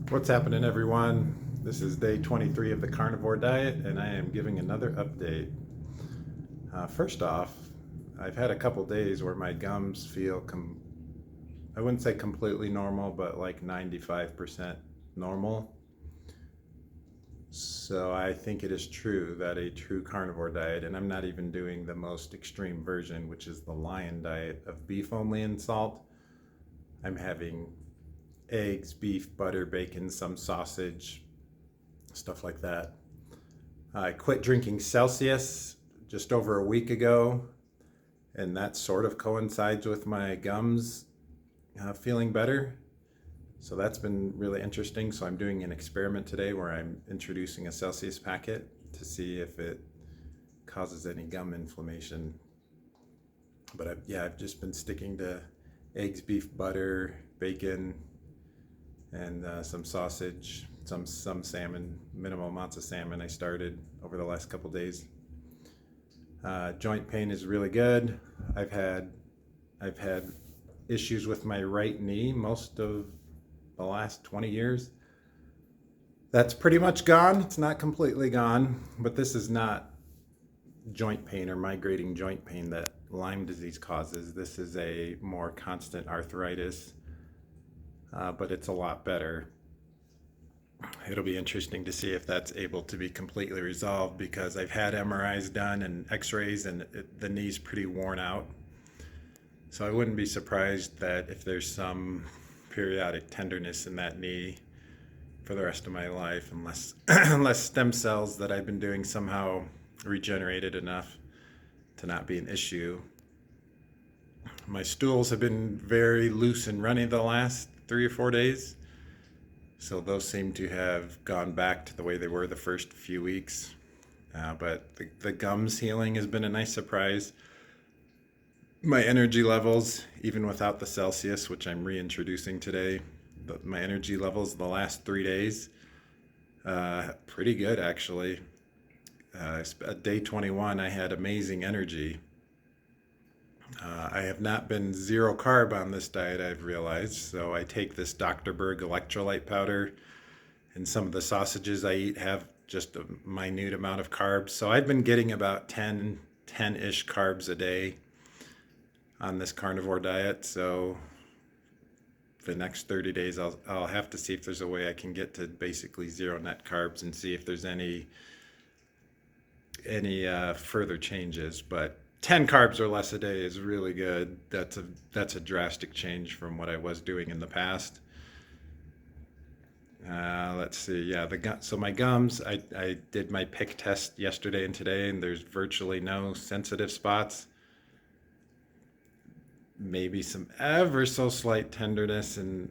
What's happening, everyone? This is day 23 of the carnivore diet, and I am giving another update. First off, I've had a couple days where my gums feel, I wouldn't say completely normal, but like 95% normal. So I think it is true that a true carnivore diet, and I'm not even doing the most extreme version, which is the lion diet of beef only and salt. I'm having eggs, beef, butter, bacon, some sausage, stuff like that. I quit drinking Celsius just over a week ago, and that sort of coincides with my gums feeling better. So that's been really interesting. So I'm doing an experiment today where I'm introducing a Celsius packet to see if it causes any gum inflammation. But I've just been sticking to eggs, beef, butter, bacon, and some sausage, some salmon, minimal amounts of salmon I started over the last couple days. Joint pain is really good. I've had issues with my right knee most of the last 20 years. That's pretty much gone. It's not completely gone, but this is not joint pain or migrating joint pain that Lyme disease causes. This is a more constant arthritis, but it's a lot better. It'll be interesting to see if that's able to be completely resolved, because I've had MRIs done and x-rays, and the knee's pretty worn out. So I wouldn't be surprised that if there's some periodic tenderness in that knee for the rest of my life, unless unless stem cells that I've been doing somehow regenerated enough to not be an issue. My stools have been very loose and runny the last 3 or 4 days. So those seem to have gone back to the way they were the first few weeks. But the gums healing has been a nice surprise. My energy levels, even without the Celsius, which I'm reintroducing today, my energy levels the last 3 days, pretty good actually. At day 21, I had amazing energy. I have not been zero carb on this diet, I've realized. So I take this Dr. Berg electrolyte powder, and some of the sausages I eat have just a minute amount of carbs. So I've been getting about 10-ish carbs a day on this carnivore diet. So the next 30 days, I'll have to see if there's a way I can get to basically zero net carbs and see if there's any further changes. But 10 carbs or less a day is really good. That's a drastic change from what I was doing in the past. Let's see. Yeah, so my gums, I did my pick test yesterday and today, and there's virtually no sensitive spots. Maybe some ever so slight tenderness in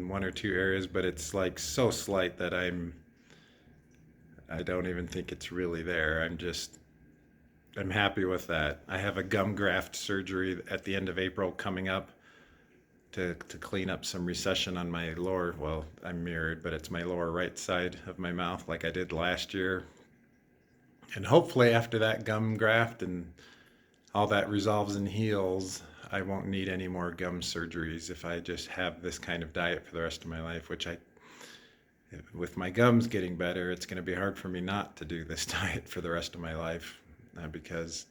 1 or 2 areas, but it's like so slight that I don't even think it's really there. I'm happy with that. I have a gum graft surgery at the end of April coming up to clean up some recession on my lower, well, I'm mirrored, but it's my lower right side of my mouth like I did last year. And hopefully after that gum graft and all that resolves and heals, I won't need any more gum surgeries if I just have this kind of diet for the rest of my life, which with my gums getting better, it's going to be hard for me not to do this diet for the rest of my life. Because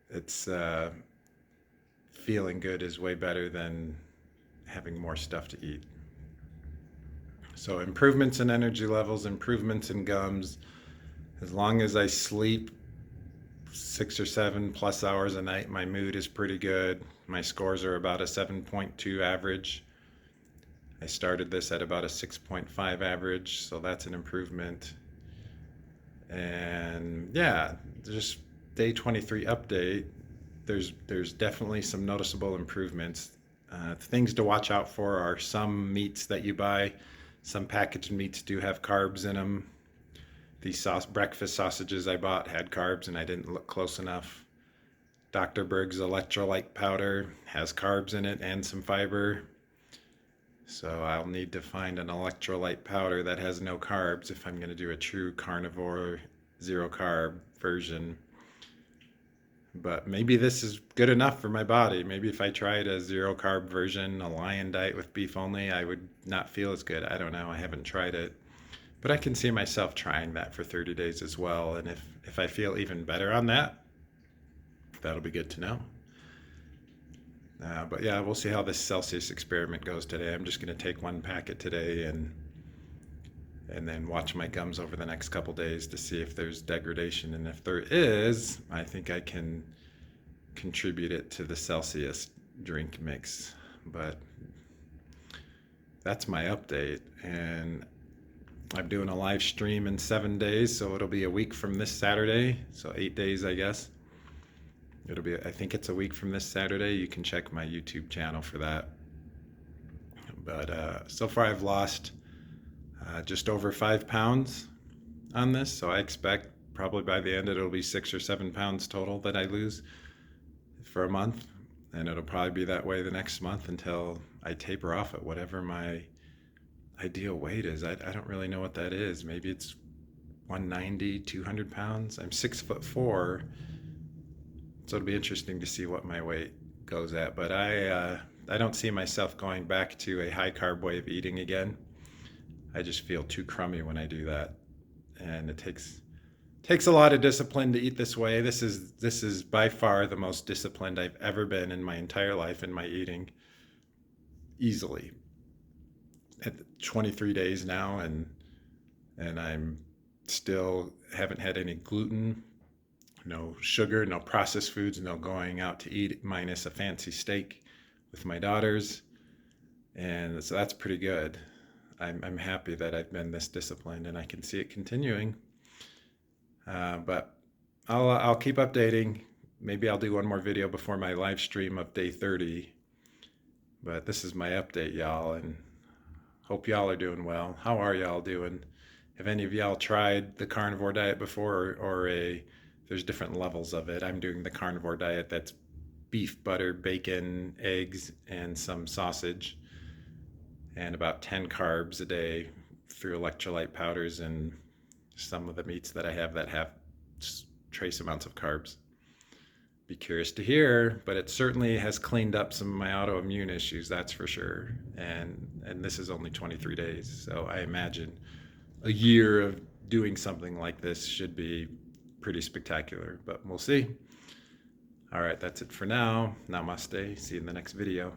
it's feeling good is way better than having more stuff to eat. So improvements in energy levels, improvements in gums. As long as I sleep 6 or 7 plus hours a night, my mood is pretty good. My scores are about a 7.2 average. I started this at about a 6.5 average, so that's an improvement. And yeah, just day 23 update. There's definitely some noticeable improvements. Things to watch out for are some meats that you buy. Some packaged meats do have carbs in them. These breakfast sausages I bought had carbs, and I didn't look close enough. Dr. Berg's electrolyte powder has carbs in it and some fiber. So I'll need to find an electrolyte powder that has no carbs if I'm going to do a true carnivore zero carb version. But maybe this is good enough for my body. Maybe if I tried a zero carb version, a lion diet with beef only, I would not feel as good. I don't know. I haven't tried it. But I can see myself trying that for 30 days as well. And if I feel even better on that, that'll be good to know. But yeah, we'll see how this Celsius experiment goes today. I'm just going to take one packet today and then watch my gums over the next couple days to see if there's degradation. And if there is, I think I can contribute it to the Celsius drink mix. But that's my update. And I'm doing a live stream in 7 days, so it'll be a week from this Saturday. So 8 days, I guess. It'll be, I think it's a week from this Saturday. You can check my YouTube channel for that. But so far I've lost just over 5 pounds on this. So I expect probably by the end it'll be 6 or 7 pounds total that I lose for a month. And it'll probably be that way the next month until I taper off at whatever my ideal weight is. I don't really know what that is. Maybe it's 190, 200 pounds. I'm 6'4". So it'll be interesting to see what my weight goes at. But I don't see myself going back to a high carb way of eating again. I just feel too crummy when I do that. And it takes a lot of discipline to eat this way. This is by far the most disciplined I've ever been in my entire life in my eating, easily. At 23 days now, and I'm still haven't had any gluten, no sugar, no processed foods, no going out to eat minus a fancy steak with my daughters. And so that's pretty good. I'm happy that I've been this disciplined, and I can see it continuing. But I'll keep updating. Maybe I'll do one more video before my live stream of day 30. But this is my update, y'all, and hope y'all are doing well. How are y'all doing? Have any of y'all tried the carnivore diet before, or there's different levels of it. I'm doing the carnivore diet. That's beef, butter, bacon, eggs, and some sausage, and about 10 carbs a day through electrolyte powders and some of the meats that I have that have trace amounts of carbs. Be curious to hear, but it certainly has cleaned up some of my autoimmune issues, that's for sure. And this is only 23 days, so I imagine a year of doing something like this should be pretty spectacular, but we'll see. All right, that's it for now. Namaste. See you in the next video.